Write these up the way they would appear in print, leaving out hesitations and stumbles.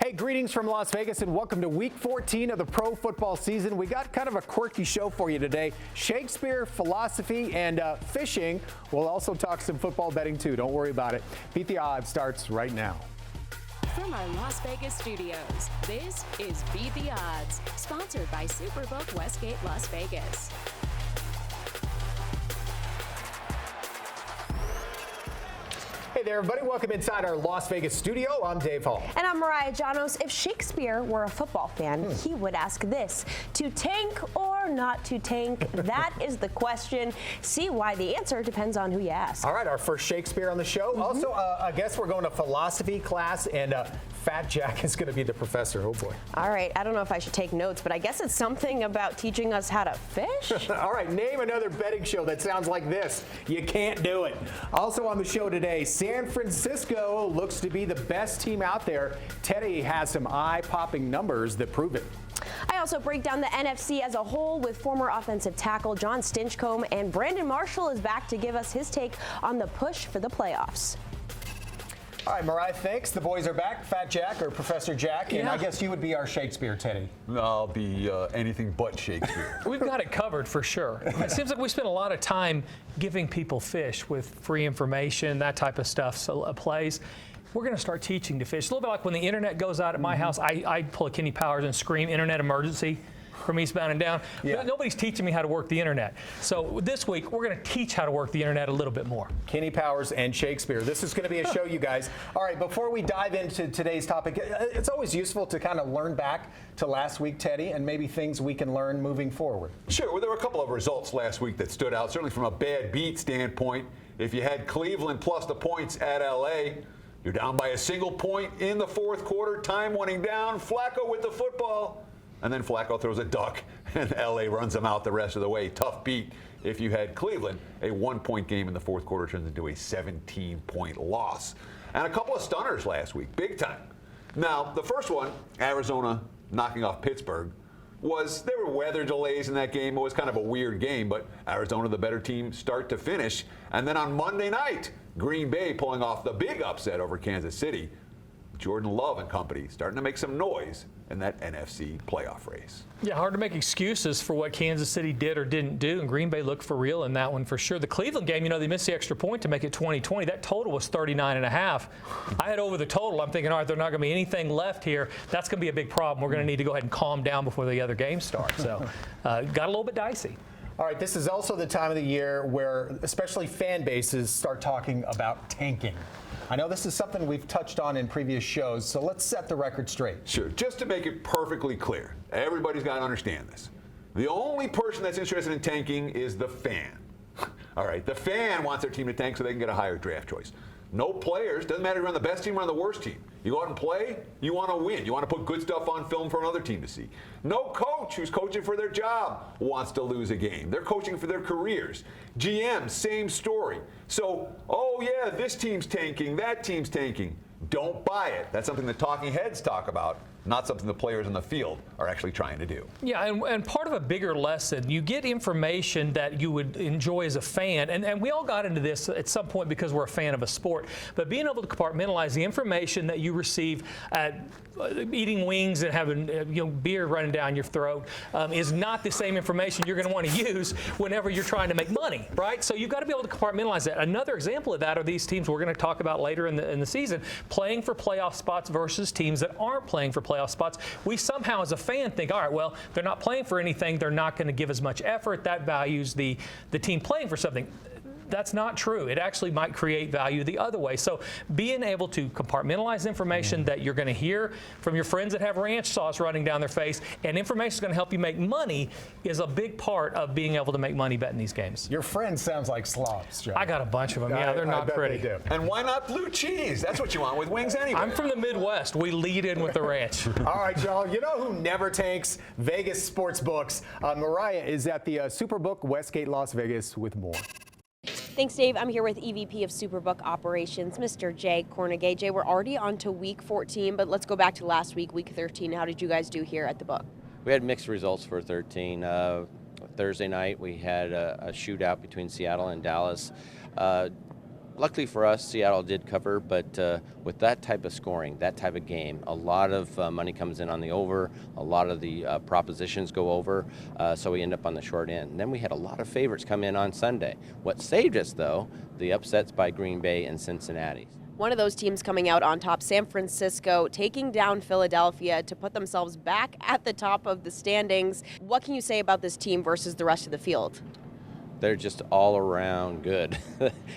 Hey, greetings from Las Vegas and welcome to week 14 of the pro football season. We got kind of a quirky show for you today. Shakespeare, philosophy, and fishing. We'll also talk some football betting too. Don't worry about it. Beat the Odds starts right now. From our Las Vegas studios, this is Beat the Odds, sponsored by Superbook Westgate Las Vegas. Hey there, everybody. Welcome inside our Las Vegas studio. I'm Dave Hall. And I'm Mariah Janos. If Shakespeare were a football fan, he would ask this: to tank or not to tank? That is the question. See why the answer depends on who you ask. All right, our first Shakespeare on the show. Also, I guess we're going to philosophy class, and Fat Jack is going to be the professor. Oh, boy. All right, I don't know if I should take notes, but I guess it's something about teaching us how to fish. All right, name another betting show that sounds like this. You can't do it. Also on the show today, San Francisco looks to be the best team out there. Teddy has some eye-popping numbers that prove it. I also break down the NFC as a whole with former offensive tackle John Stinchcomb, and Brandon Marshall is back to give us his take on the push for the playoffs. All right, Mariah, thanks. The boys are back. Fat Jack or Professor Jack, and I guess you would be our Shakespeare, Teddy. I'll be anything but Shakespeare. We've got it covered for sure. It seems like we spend a lot of time giving people fish with free information, that type of stuff, so plays. We're going to start teaching to fish. A little bit like when the internet goes out at my house, I pull a Kenny Powers and scream internet emergency from eastbound and down. Yeah. Nobody's teaching me how to work the internet. So this week, we're going to teach how to work the internet a little bit more. Kenny Powers and Shakespeare. This is going to be a show, you guys. All right, before we dive into today's topic, it's always useful to kind of learn back to last week, Teddy, and maybe things we can learn moving forward. Sure. Well, there were a couple of results last week that stood out, certainly from a bad beat standpoint. If you had Cleveland plus the points at L.A., you're down by a single point in the fourth quarter, time winding down, Flacco with the football, and then Flacco throws a duck, and L.A. runs them out the rest of the way. Tough beat. If you had Cleveland, a one-point game in the fourth quarter turns into a 17-point loss. And a couple of stunners last week, big time. Now, the first one, Arizona knocking off Pittsburgh, there were weather delays in that game. It was kind of a weird game, but Arizona, the better team, start to finish. And then on Monday night, Green Bay pulling off the big upset over Kansas City. Jordan Love and company starting to make some noise in that NFC playoff race. Yeah, hard to make excuses for what Kansas City did or didn't do, and Green Bay looked for real in that one for sure. The Cleveland game, they missed the extra point to make it 20-20. That total was 39.5. I had over the total. I'm thinking, all right, there's not going to be anything left here. That's going to be a big problem. We're going to need to go ahead and calm down before the other game starts. So got a little bit dicey. All right, this is also the time of the year where especially fan bases start talking about tanking. I know this is something we've touched on in previous shows, so let's set the record straight. Sure. Just to make it perfectly clear, everybody's got to understand this. The only person that's interested in tanking is the fan. All right, the fan wants their team to tank so they can get a higher draft choice. No players, doesn't matter if you're on the best team or on the worst team. You go out and play, you want to win. You want to put good stuff on film for another team to see. No coach who's coaching for their job wants to lose a game. They're coaching for their careers. GM, same story. So, oh yeah, this team's tanking, that team's tanking. Don't buy it. That's something the talking heads talk about, not something the players in the field are actually trying to do. Yeah, and part of a bigger lesson, you get information that you would enjoy as a fan, and we all got into this at some point because we're a fan of a sport, but being able to compartmentalize the information that you receive at eating wings and having beer running down your throat is not the same information you're going to want to use whenever you're trying to make money, right? So you've got to be able to compartmentalize that. Another example of that are these teams we're going to talk about later in the season, playing for playoff spots versus teams that aren't playing for playoff spots. We somehow as a fan think, all right, well, they're not playing for anything. They're not going to give as much effort. That values the team playing for something. That's not true. It actually might create value the other way. So being able to compartmentalize information that you're going to hear from your friends that have ranch sauce running down their face, and information is going to help you make money, is a big part of being able to make money betting these games. Your friend sounds like slobs, Joe. I got a bunch of them. Yeah, they're not pretty. They do. And why not blue cheese? That's what you want with wings anyway. I'm from the Midwest. We lead in with the ranch. All right, y'all. You know who never tanks? Vegas sports books. Mariah is at the Superbook Westgate Las Vegas with more. Thanks, Dave. I'm here with EVP of Superbook Operations, Mr. Jay Cornegay. Jay, we're already on to week 14, but let's go back to last week, week 13. How did you guys do here at the book? We had mixed results for 13. Thursday night, we had a shootout between Seattle and Dallas. luckily for us, Seattle did cover, but with that type of scoring, that type of game, a lot of money comes in on the over, a lot of the propositions go over, so we end up on the short end. And then we had a lot of favorites come in on Sunday. What saved us, though, the upsets by Green Bay and Cincinnati. One of those teams coming out on top, San Francisco, taking down Philadelphia to put themselves back at the top of the standings. What can you say about this team versus the rest of the field? They're just all around good.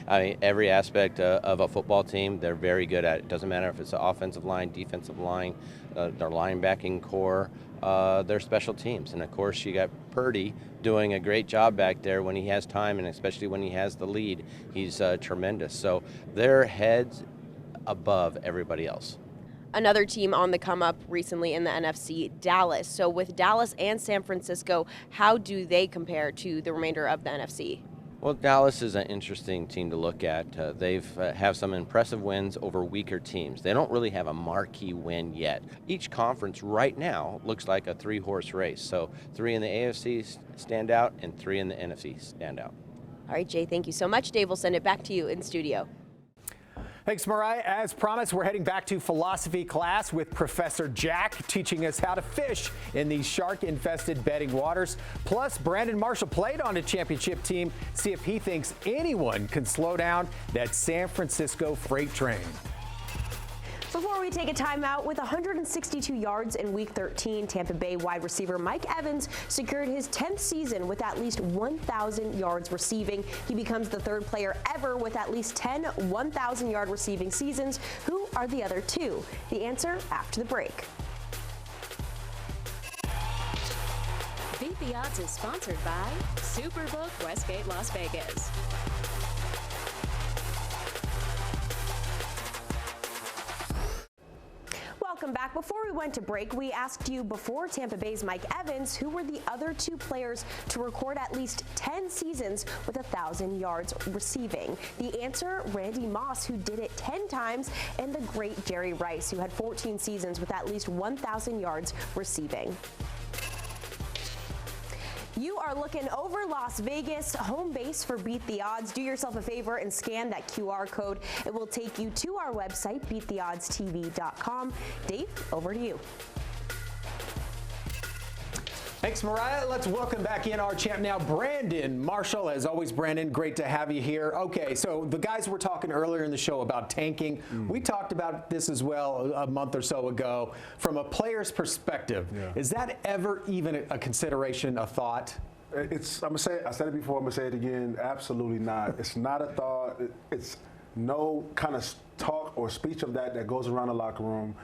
I mean, every aspect of a football team, they're very good at. It doesn't matter if it's the offensive line, defensive line, their linebacking core, their special teams. And of course, you got Purdy doing a great job back there when he has time, and especially when he has the lead. He's tremendous. So they're heads above everybody else. Another team on the come up recently in the NFC, Dallas. So with Dallas and San Francisco, how do they compare to the remainder of the NFC? Well, Dallas is an interesting team to look at. They've have some impressive wins over weaker teams. They don't really have a marquee win yet. Each conference right now looks like a three-horse race. So 3 in the AFC stand out and 3 in the NFC stand out. All right, Jay, thank you so much. Dave, we'll send it back to you in studio. Thanks, Mariah. As promised, we're heading back to philosophy class with Professor Jack teaching us how to fish in these shark-infested bedding waters. Plus, Brandon Marshall played on a championship team. See if he thinks anyone can slow down that San Francisco freight train. Before we take a timeout, with 162 yards in Week 13, Tampa Bay wide receiver Mike Evans secured his 10th season with at least 1,000 yards receiving. He becomes the third player ever with at least 10 1,000-yard receiving seasons. Who are the other two? The answer after the break. Beat the Odds is sponsored by Superbook Westgate Las Vegas. Welcome back. Before we went to break, we asked you before Tampa Bay's Mike Evans, who were the other two players to record at least 10 seasons with 1,000 yards receiving. The answer, Randy Moss, who did it 10 times, and the great Jerry Rice, who had 14 seasons with at least 1,000 yards receiving. You are looking over Las Vegas, home base for Beat the Odds. Do yourself a favor and scan that QR code. It will take you to our website, beattheoddstv.com. Dave, over to you. Thanks, Mariah. Let's welcome back in our champ now, Brandon Marshall. As always, Brandon, great to have you here. Okay, so the guys were talking earlier in the show about tanking. We talked about this as well a month or so ago. From a player's perspective, is that ever even a consideration, a thought? I'm gonna say I said it before, I'm gonna say it again. Absolutely not. It's not a thought. It's no kind of talk or speech of that goes around the locker room.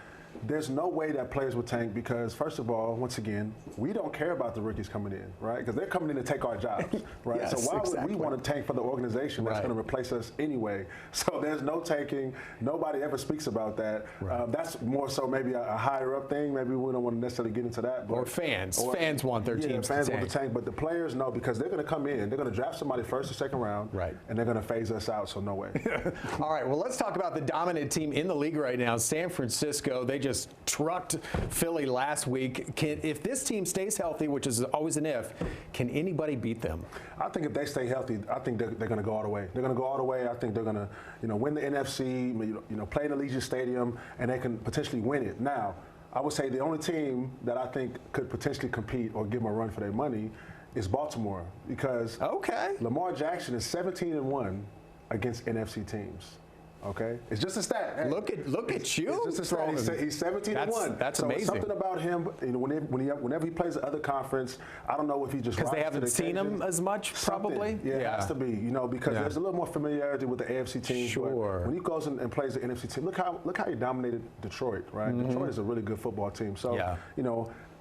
There's no way that players would tank because, first of all, once again, we don't care about the rookies coming in, right? Because they're coming in to take our jobs, right? Yes, so why exactly. would we want to tank for the organization that's going to replace us anyway? So there's no tanking. Nobody ever speaks about that. Right. That's more so maybe a higher up thing. Maybe we don't want to necessarily get into that. But, Or fans. Fans want their teams fans to want to tank, but the players no, because they're going to come in. They're going to draft somebody first or second round, right? And they're going to phase us out. So no way. All right. Well, let's talk about the dominant team in the league right now, San Francisco. They just trucked Philly last week. If this team stays healthy, which is always an if, can anybody beat them? I think if they stay healthy, I think they're going to go all the way. They're going to go all the way. I think they're going to, win the NFC, play in Allegiant Stadium, and they can potentially win it. Now, I would say the only team that I think could potentially compete or give them a run for their money is Baltimore, because Lamar Jackson is 17-1 against NFC teams. Okay, it's just a stat. Hey, look at you. It's just a stat. He's 17-1. That's so amazing. Something about him. Whenever he plays the other conference, I don't know if he just because they haven't seen him as much, probably. Yeah, it has to be. Because there's a little more familiarity with the AFC team. Sure. When he goes and plays the NFC team, look how he dominated Detroit. Right. Mm-hmm. Detroit is a really good football team. So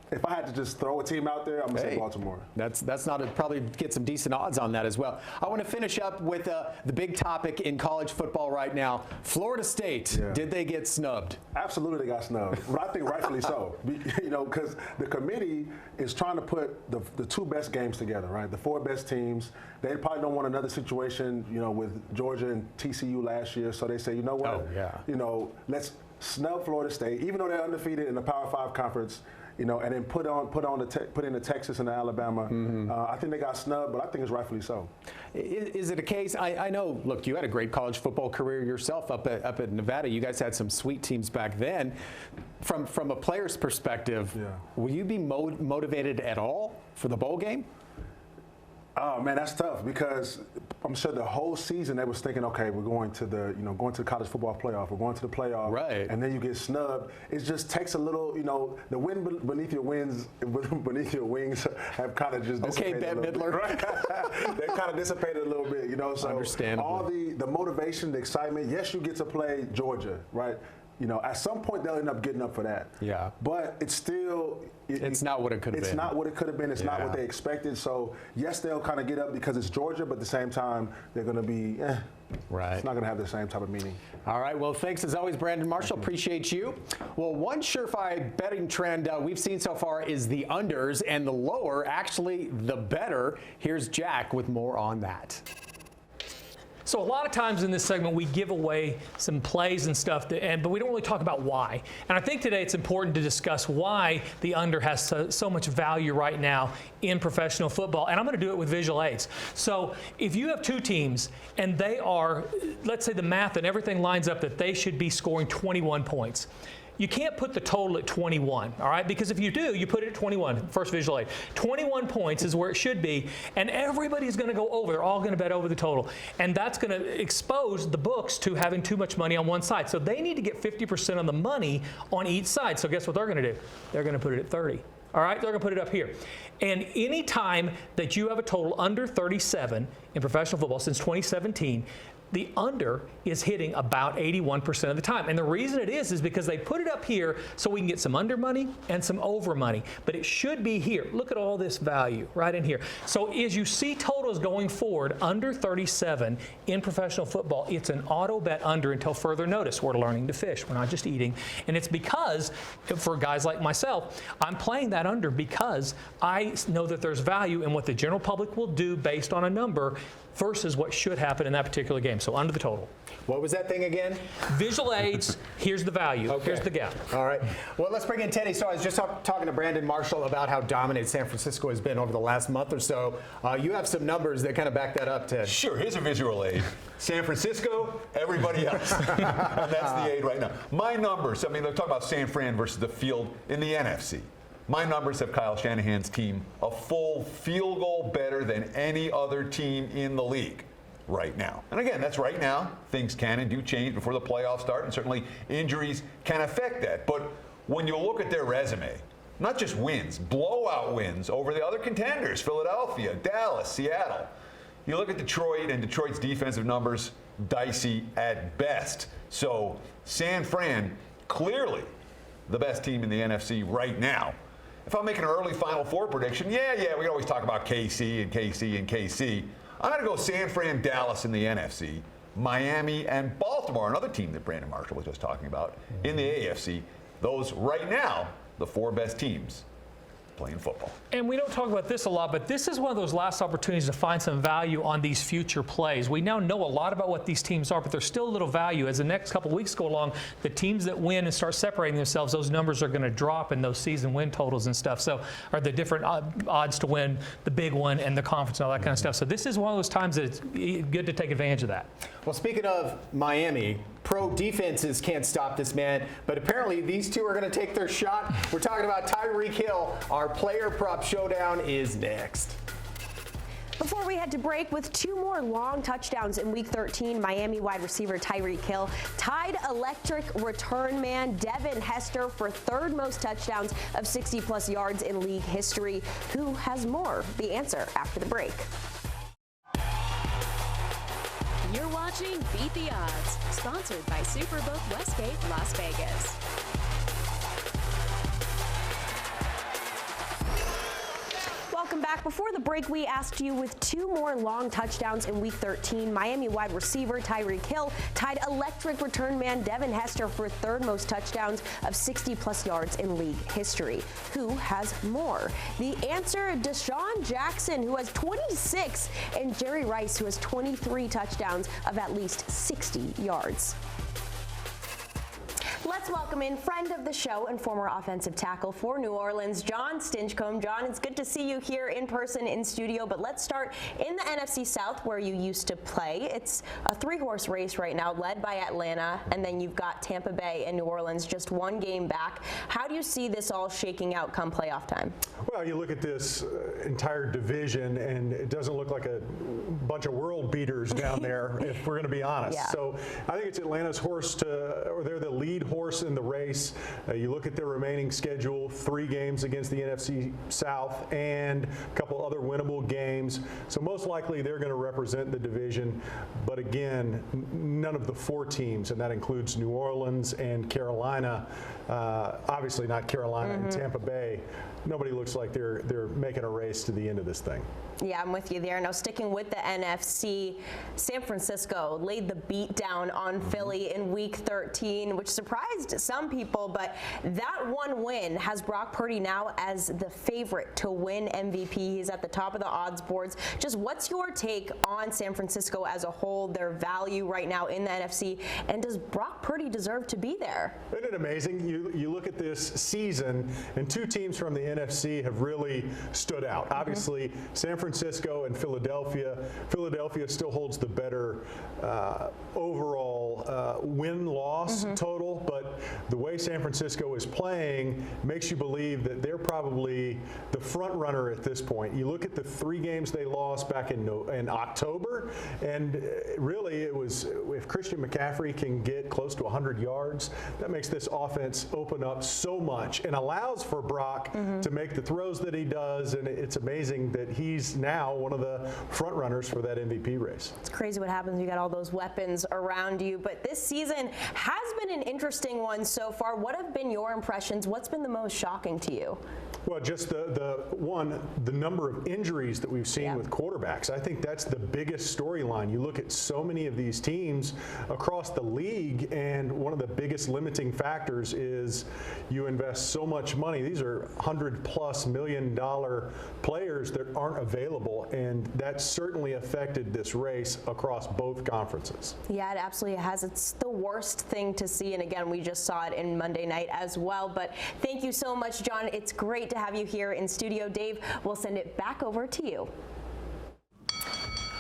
if I had to just throw a team out there, I'm going to say Baltimore. That's not probably get some decent odds on that as well. I want to finish up with the big topic in college football right now. Florida State, did they get snubbed? Absolutely, they got snubbed. But I think rightfully so. Because the committee is trying to put the two best games together, right? The four best teams. They probably don't want another situation, with Georgia and TCU last year. So they say, you know what? Oh, yeah. snub Florida State, even though they're undefeated in the Power 5 conference, and then put in the Texas and the Alabama. I think they got snubbed, but I think it's rightfully so. Is it a case? I know. Look, you had a great college football career yourself up at Nevada. You guys had some sweet teams back then. From a player's perspective, will you be motivated at all for the bowl game? Oh man, that's tough because I'm sure the whole season they was thinking, okay, we're going to the college football playoff, we're going to the playoff, right? And then you get snubbed. It just takes a little, the wind beneath your wings have kind of just dissipated. Okay, Bette Midler. Right? They kind of dissipated a little bit, So understandably, all the motivation, the excitement. Yes, you get to play Georgia, right? At some point they'll end up getting up for that. Yeah. But it's still. It's not what it could have been. It's not what it could have been. It's not what they expected. So, yes, they'll kind of get up because it's Georgia, but at the same time, they're going to be, right. It's not going to have the same type of meaning. All right. Well, thanks as always, Brandon Marshall. Appreciate you. Well, one surefire betting trend we've seen so far is the unders, and the lower, actually, the better. Here's Jack with more on that. So a lot of times in this segment, we give away some plays and stuff, but we don't really talk about why. And I think today it's important to discuss why the under has so much value right now in professional football. And I'm going to do it with visual aids. So if you have two teams and they are, let's say the math and everything lines up that they should be scoring 21 points. You can't put the total at 21, all right? Because if you do, you put it at 21, first visual aid. 21 points is where it should be, and everybody's going to go over. They're all going to bet over the total. And that's going to expose the books to having too much money on one side. So they need to get 50% on the money on each side. So guess what they're going to do? They're going to put it at 30. All right, they're going to put it up here. And any time that you have a total under 37 in professional football since 2017, the under is hitting about 81% of the time. And the reason it is because they put it up here so we can get some under money and some over money. But it should be here. Look at all this value right in here. So as you see totals going forward, under 37 in professional football, it's an auto bet under until further notice. We're learning to fish. We're not just eating. And it's because, for guys like myself, I'm playing that under because I know that there's value in what the general public will do based on a number versus what should happen in that particular game. So under the total. What was that thing again? Visual aids. Here's the value. Okay. Here's the gap. All right. Well, let's bring in Teddy. So I was just talking to Brandon Marshall about how dominant San Francisco has been over the last month or so. You have some numbers that kind of back that up, Ted. Sure. Here's a visual aid. San Francisco, everybody else. And that's the aid right now. My numbers, they're talking about San Fran versus the field in the NFC. My numbers have Kyle Shanahan's team a full field goal better than any other team in the league right now. And again, that's right now. Things can and do change before the playoffs start, and certainly injuries can affect that. But when you look at their resume, not just wins, blowout wins over the other contenders, Philadelphia, Dallas, Seattle. You look at Detroit, and Detroit's defensive numbers, dicey at best. So San Fran, clearly the best team in the NFC right now. If I'm making an early Final Four prediction, we always talk about KC and KC and KC. I'm going to go San Fran, Dallas in the NFC, Miami, and Baltimore, another team that Brandon Marshall was just talking about, in the AFC. Those right now, the four best teams playing football. And we don't talk about this a lot, but this is one of those last opportunities to find some value on these future plays. We now know a lot about what these teams are, but there's still a little value. As the next couple weeks go along, the teams that win and start separating themselves, those numbers are going to drop in those season win totals and stuff. So are the different odds to win the big one and the conference and all that kind of stuff. So this is one of those times that it's good to take advantage of that. Well, speaking of Miami, pro defenses can't stop this man, but apparently these two are going to take their shot. We're talking about Tyreek Hill. Our player prop showdown is next. Before we head to break, with two more long touchdowns in Week 13, Miami wide receiver Tyreek Hill tied electric return man Devin Hester for third most touchdowns of 60-plus yards in league history. Who has more? The answer after the break. You're watching Beat the Odds, sponsored by Superbook Westgate, Las Vegas. Welcome back. Before the break, we asked you, with two more long touchdowns in Week 13, Miami wide receiver Tyreek Hill tied electric return man Devin Hester for third most touchdowns of 60-plus yards in league history. Who has more? The answer, Deshaun Jackson, who has 26, and Jerry Rice, who has 23 touchdowns of at least 60 yards. Let's Let's welcome in friend of the show and former offensive tackle for New Orleans, John Stinchcomb. John, it's good to see you here in person in studio, but let's start in the NFC South where you used to play. It's a three-horse race right now led by Atlanta, and then you've got Tampa Bay and New Orleans just one game back. How do you see this all shaking out come playoff time? Well, you look at this entire division, and it doesn't look like a bunch of world beaters down there, if we're going to be honest. Yeah. So I think it's Atlanta's horse or they're the lead horse in the race. You look at their remaining schedule, 3 games against the NFC South and a couple other winnable games. So most likely they're going to represent the division. But again, none of the 4 teams, and that includes New Orleans and Carolina, obviously not Carolina and Tampa Bay. Nobody looks like they're making a race to the end of this thing. Yeah, I'm with you there. Now, sticking with the NFC, San Francisco laid the beat down on Philly in Week 13, which surprised some people, but that one win has Brock Purdy now as the favorite to win MVP. He's at the top of the odds boards. Just what's your take on San Francisco as a whole, their value right now in the NFC, and does Brock Purdy deserve to be there? Isn't it amazing? You look at this season, and 2 teams from the NFC have really stood out. Obviously, San Francisco and Philadelphia. Philadelphia still holds the better overall win-loss total, but the way San Francisco is playing makes you believe that they're probably the front runner at this point. You look at the 3 games they lost back in October, and really it was, if Christian McCaffrey can get close to 100 yards, that makes this offense open up so much and allows for Brock to make the throws that he does, and it's amazing that he's now one of the front runners for that MVP race. It's crazy what happens. You got all those weapons around you, but this season has been an interesting one so far. What have been your impressions? What's been the most shocking to you? Well, just the number of injuries that we've seen with quarterbacks. I think that's the biggest storyline. You look at so many of these teams across the league, and one of the biggest limiting factors is you invest so much money. These are $100+ million players that aren't available, and that certainly affected this race across both conferences. Yeah, it absolutely has. It's the worst thing to see, and again, we just saw it in Monday night as well. But thank you so much, John. It's great to have you here in studio. Dave, we'll send it back over to you.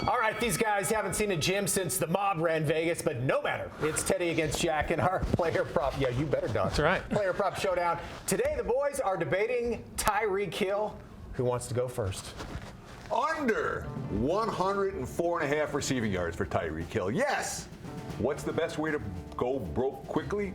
All right, these guys haven't seen a gym since the mob ran Vegas, but no matter. It's Teddy against Jack in our player prop. Yeah, you better, Don. That's right. Player prop showdown. Today, the boys are debating Tyreek Hill. Who wants to go first? Under 104.5 receiving yards for Tyreek Hill. Yes. What's the best way to go broke quickly?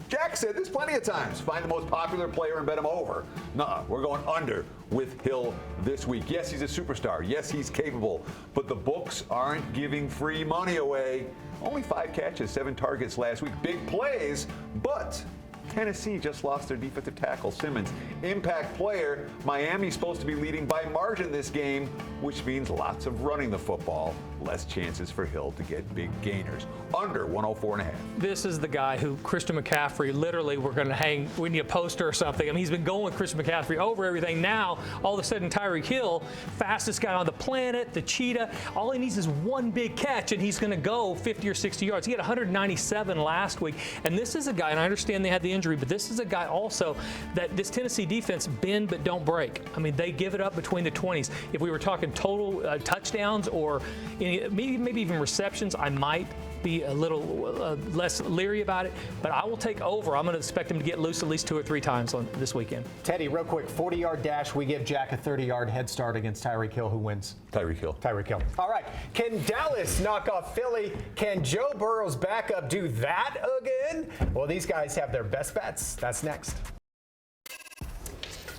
Jack said there's plenty of times. Find the most popular player and bet him over. Nuh-uh. We're going under with Hill this week. Yes, he's a superstar. Yes, he's capable. But the books aren't giving free money away. Only 5 catches, 7 targets last week. Big plays, but Tennessee just lost their defensive tackle, Simmons. Impact player. Miami's supposed to be leading by margin this game, which means lots of running the football. Less chances for Hill to get big gainers. Under 104.5. This is the guy who Christian McCaffrey, literally, we need a poster or something. I mean, he's been going with Christian McCaffrey over everything. Now, all of a sudden, Tyreek Hill, fastest guy on the planet, the cheetah, all he needs is one big catch, and he's going to go 50 or 60 yards. He had 197 last week, and this is a guy, and I understand they had the injury, but this is a guy also that this Tennessee defense bend but don't break. I mean, they give it up between the 20s. If we were talking total touchdowns or maybe even receptions, I might be a little less leery about it, but I will take over. I'm going to expect him to get loose at least 2 or 3 times on this weekend. Teddy, real quick, 40-yard dash. We give Jack a 30-yard head start against Tyreek Hill. Who wins? Tyreek Hill. Tyreek Hill. All right. Can Dallas knock off Philly? Can Joe Burrow's backup do that again? Well, these guys have their best bets. That's next.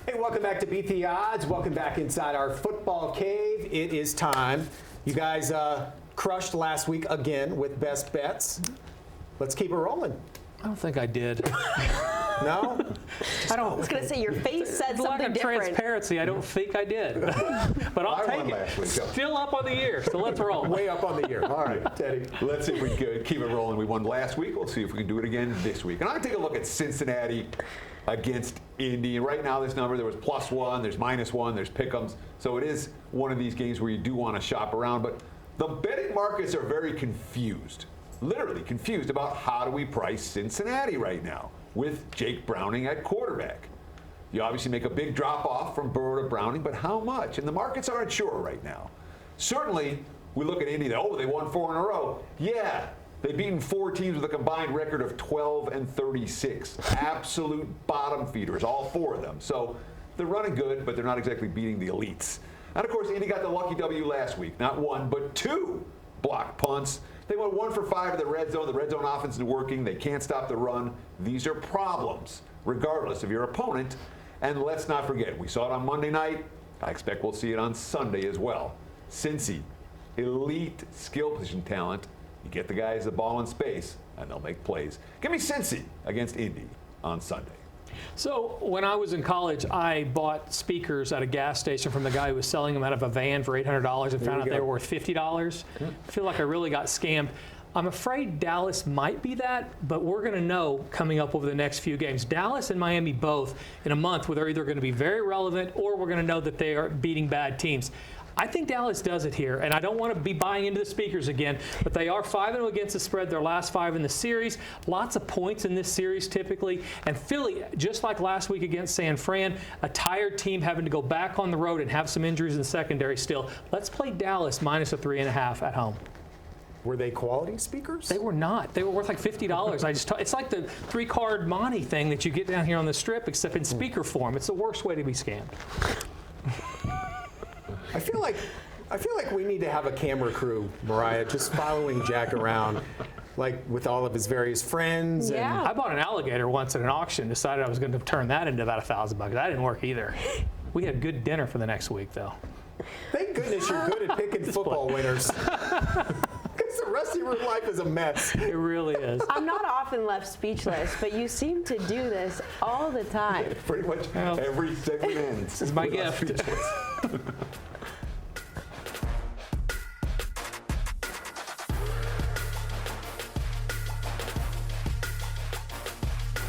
Hey, welcome back to Beat the Odds. Welcome back inside our football cave. It is time. You guys crushed last week again with best bets. Let's keep it rolling. I don't think I did. No? I was going to say your face said something different. Transparency, I don't think I did. But I'll take it. Still up on the year, so let's roll. Way up on the year. All right, Teddy. Let's see if we can keep it rolling. We won last week. We'll see if we can do it again this week. And I'm going to take a look at Cincinnati against Indy. And right now, this number, there was +1, there's -1, there's pick'ems. So it is one of these games where you do want to shop around. But the betting markets are very confused, literally confused about how do we price Cincinnati right now. with Jake Browning at quarterback. You obviously make a big drop off from Burrow to Browning, but how much? And the markets aren't sure right now. Certainly, we look at Indy, they won 4 in a row. Yeah, they've beaten 4 teams with a combined record of 12-36. Absolute bottom feeders, all 4 of them. So they're running good, but they're not exactly beating the elites. And of course, Indy got the lucky W last week. Not 1, but 2 blocked punts. They went 1 for 5 in the red zone. The red zone offense is working. They can't stop the run. These are problems, regardless of your opponent. And let's not forget, we saw it on Monday night. I expect we'll see it on Sunday as well. Cincy, elite skill position talent. You get the guys the ball in space, and they'll make plays. Give me Cincy against Indy on Sunday. So when I was in college, I bought speakers at a gas station from the guy who was selling them out of a van for $800 and found out they were worth $50. I feel like I really got scammed. I'm afraid Dallas might be that, but we're going to know coming up over the next few games. Dallas and Miami both in a month where they're either going to be very relevant or we're going to know that they are beating bad teams. I think Dallas does it here, and I don't want to be buying into the speakers again, but they are 5-0 against the spread, their last 5 in the series. Lots of points in this series typically. And Philly, just like last week against San Fran, a tired team having to go back on the road and have some injuries in the secondary still. Let's play Dallas minus a 3.5 at home. Were they quality speakers? They were not. They were worth like $50. It's like the 3-card Monty thing that you get down here on the Strip, except in speaker form. It's the worst way to be scammed. I feel like we need to have a camera crew, Mariah, just following Jack around, like with all of his various friends. Yeah. I bought an alligator once at an auction. Decided I was going to turn that into about $1,000. That didn't work either. We had good dinner for the next week, though. Thank goodness you're good at picking football winners. Because the rest of your life is a mess. It really is. I'm not often left speechless, but you seem to do this all the time. Pretty much every segment ends. This is my gift.